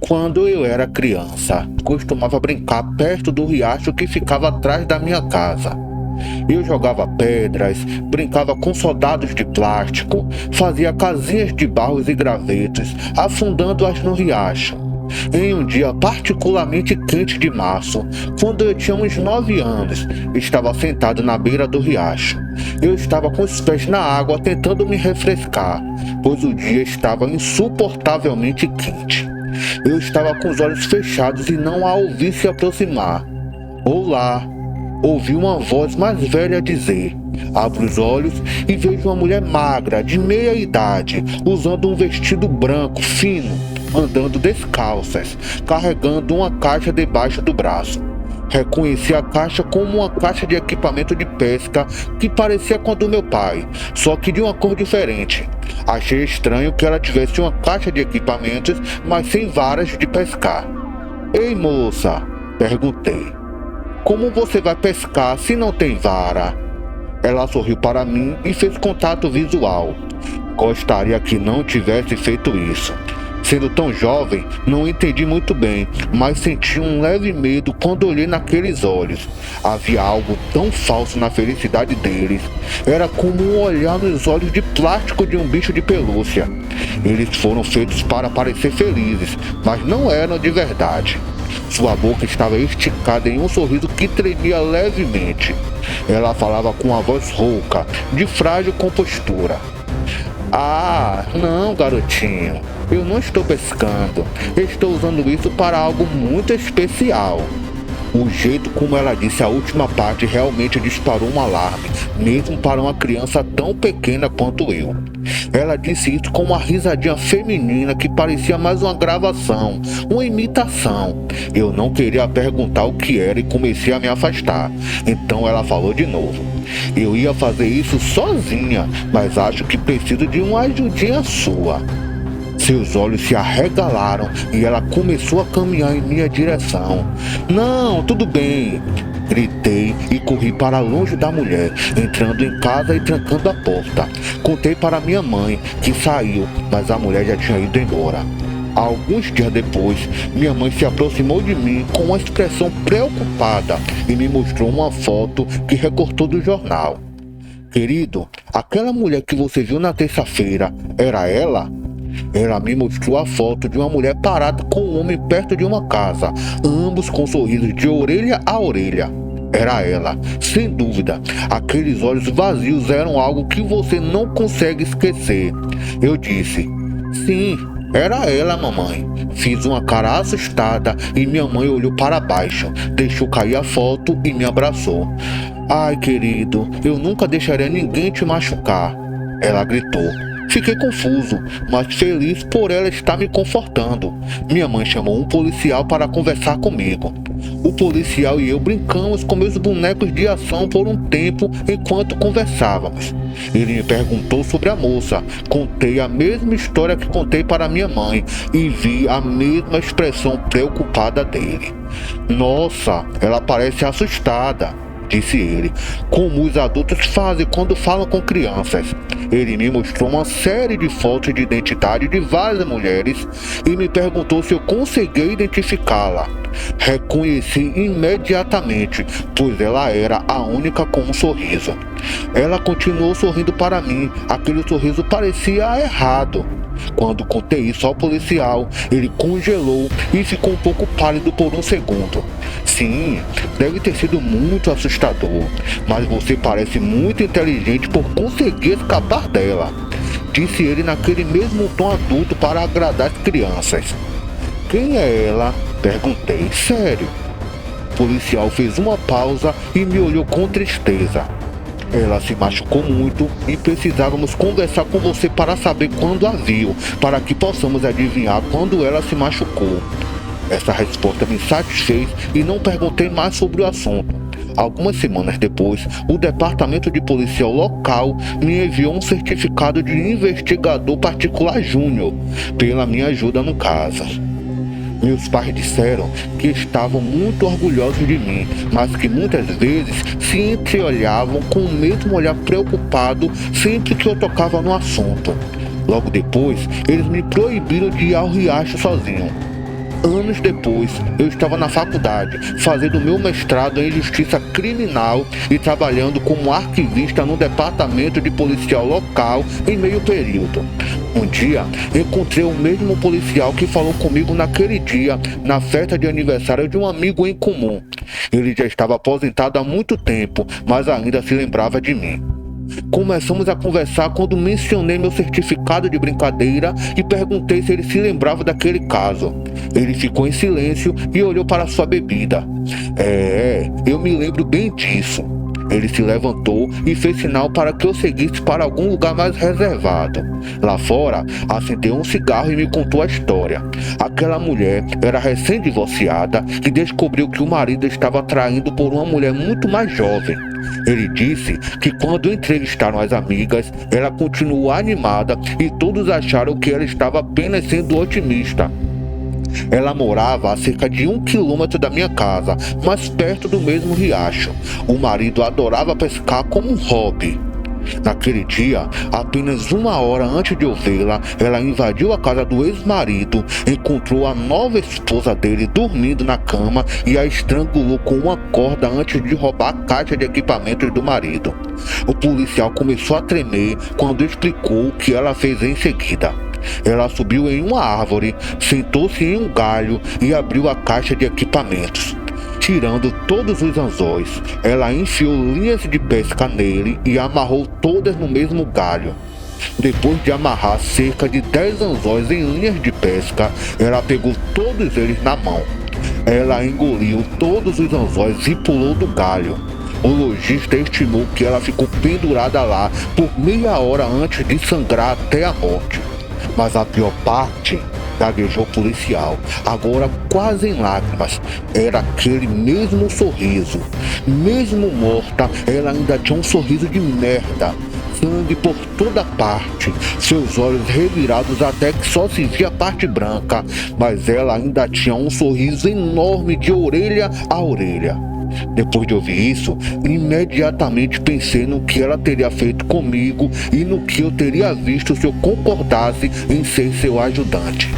Quando eu era criança, costumava brincar perto do riacho que ficava atrás da minha casa. Eu jogava pedras, brincava com soldados de plástico, fazia casinhas de barros e gravetos, afundando-as no riacho. Em um dia particularmente quente de março, quando eu tinha uns 9 anos, estava sentado na beira do riacho. Eu estava com os pés na água tentando me refrescar, pois o dia estava insuportavelmente quente. Eu estava com os olhos fechados e não a ouvi se aproximar. Olá! Ouvi uma voz mais velha dizer. Abro os olhos e vejo uma mulher magra, de meia idade, usando um vestido branco fino, andando descalças, carregando uma caixa debaixo do braço. Reconheci a caixa como uma caixa de equipamento de pesca que parecia com a do meu pai, só que de uma cor diferente. Achei estranho que ela tivesse uma caixa de equipamentos, mas sem varas de pescar. Ei, moça, perguntei. Como você vai pescar se não tem vara? Ela sorriu para mim e fez contato visual. Gostaria que não tivesse feito isso. Sendo tão jovem, não entendi muito bem, mas senti um leve medo quando olhei naqueles olhos. Havia algo tão falso na felicidade deles. Era como um olhar nos olhos de plástico de um bicho de pelúcia. Eles foram feitos para parecer felizes, mas não eram de verdade. Sua boca estava esticada em um sorriso que tremia levemente. Ela falava com uma voz rouca, de frágil compostura. Ah, não, garotinho. Eu não estou pescando. Estou usando isso para algo muito especial. O jeito como ela disse a última parte realmente disparou um alarme, mesmo para uma criança tão pequena quanto eu. Ela disse isso com uma risadinha feminina que parecia mais uma gravação, uma imitação. Eu não queria perguntar o que era e comecei a me afastar. Então ela falou de novo. Eu ia fazer isso sozinha, mas acho que preciso de uma ajudinha sua. Seus olhos se arregalaram e ela começou a caminhar em minha direção. Não, tudo bem! Gritei e corri para longe da mulher, entrando em casa e trancando a porta. Contei para minha mãe, que saiu, mas a mulher já tinha ido embora. Alguns dias depois, minha mãe se aproximou de mim com uma expressão preocupada e me mostrou uma foto que recortou do jornal. Querido, aquela mulher que você viu na terça-feira, era ela? Ela me mostrou a foto de uma mulher parada com um homem perto de uma casa, ambos com sorrisos de orelha a orelha. Era ela, sem dúvida. Aqueles olhos vazios eram algo que você não consegue esquecer. Eu disse, sim, era ela, mamãe. Fiz uma cara assustada e minha mãe olhou para baixo, deixou cair a foto e me abraçou. Ai, querido, eu nunca deixaria ninguém te machucar. Ela gritou. Fiquei confuso, mas feliz por ela estar me confortando. Minha mãe chamou um policial para conversar comigo. O policial e eu brincamos com meus bonecos de ação por um tempo enquanto conversávamos. Ele me perguntou sobre a moça. Contei a mesma história que contei para minha mãe e vi a mesma expressão preocupada dele. Nossa, ela parece assustada, disse ele, como os adultos fazem quando falam com crianças. Ele me mostrou uma série de fotos de identidade de várias mulheres e me perguntou se eu conseguia identificá-la. Reconheci imediatamente, pois ela era a única com um sorriso. Ela continuou sorrindo para mim, aquele sorriso parecia errado. Quando contei isso ao policial, ele congelou e ficou um pouco pálido por um segundo. Sim, deve ter sido muito assustador, mas você parece muito inteligente por conseguir escapar dela, disse ele naquele mesmo tom adulto para agradar as crianças. Quem é ela? Perguntei. Sério? O policial fez uma pausa e me olhou com tristeza. Ela se machucou muito e precisávamos conversar com você para saber quando a viu, para que possamos adivinhar quando ela se machucou. Essa resposta me satisfez e não perguntei mais sobre o assunto. Algumas semanas depois, o departamento de polícia local me enviou um certificado de investigador particular júnior pela minha ajuda no caso. Meus pais disseram que estavam muito orgulhosos de mim, mas que muitas vezes se entreolhavam com o mesmo olhar preocupado sempre que eu tocava no assunto. Logo depois, eles me proibiram de ir ao riacho sozinho. Anos depois, eu estava na faculdade, fazendo meu mestrado em Justiça Criminal e trabalhando como arquivista no departamento de policial local em meio período. Um dia, encontrei o mesmo policial que falou comigo naquele dia, na festa de aniversário de um amigo em comum. Ele já estava aposentado há muito tempo, mas ainda se lembrava de mim. Começamos a conversar quando mencionei meu certificado de brincadeira e perguntei se ele se lembrava daquele caso. Ele ficou em silêncio e olhou para sua bebida. Eu me lembro bem disso. Ele se levantou e fez sinal para que eu seguisse para algum lugar mais reservado. Lá fora, acendeu um cigarro e me contou a história. Aquela mulher era recém-divorciada e descobriu que o marido estava traindo por uma mulher muito mais jovem. Ele disse que quando entrevistaram as amigas, ela continuou animada e todos acharam que ela estava apenas sendo otimista. Ela morava a cerca de 1 quilômetro da minha casa, mas perto do mesmo riacho. O marido adorava pescar como um hobby. Naquele dia, apenas 1 hora antes de eu vê-la, ela invadiu a casa do ex-marido, encontrou a nova esposa dele dormindo na cama e a estrangulou com uma corda antes de roubar a caixa de equipamentos do marido. O policial começou a tremer quando explicou o que ela fez em seguida. Ela subiu em uma árvore, sentou-se em um galho e abriu a caixa de equipamentos. Tirando todos os anzóis, ela enfiou linhas de pesca nele e amarrou todas no mesmo galho. Depois de amarrar cerca de 10 anzóis em linhas de pesca, ela pegou todos eles na mão. Ela engoliu todos os anzóis e pulou do galho. O lojista estimou que ela ficou pendurada lá por meia hora antes de sangrar até a morte. Mas a pior parte, gaguejou o policial, agora quase em lágrimas, era aquele mesmo sorriso. Mesmo morta, ela ainda tinha um sorriso de merda. Sangue por toda parte, seus olhos revirados até que só se via a parte branca, mas ela ainda tinha um sorriso enorme de orelha a orelha. Depois de ouvir isso, imediatamente pensei no que ela teria feito comigo e no que eu teria visto se eu concordasse em ser seu ajudante.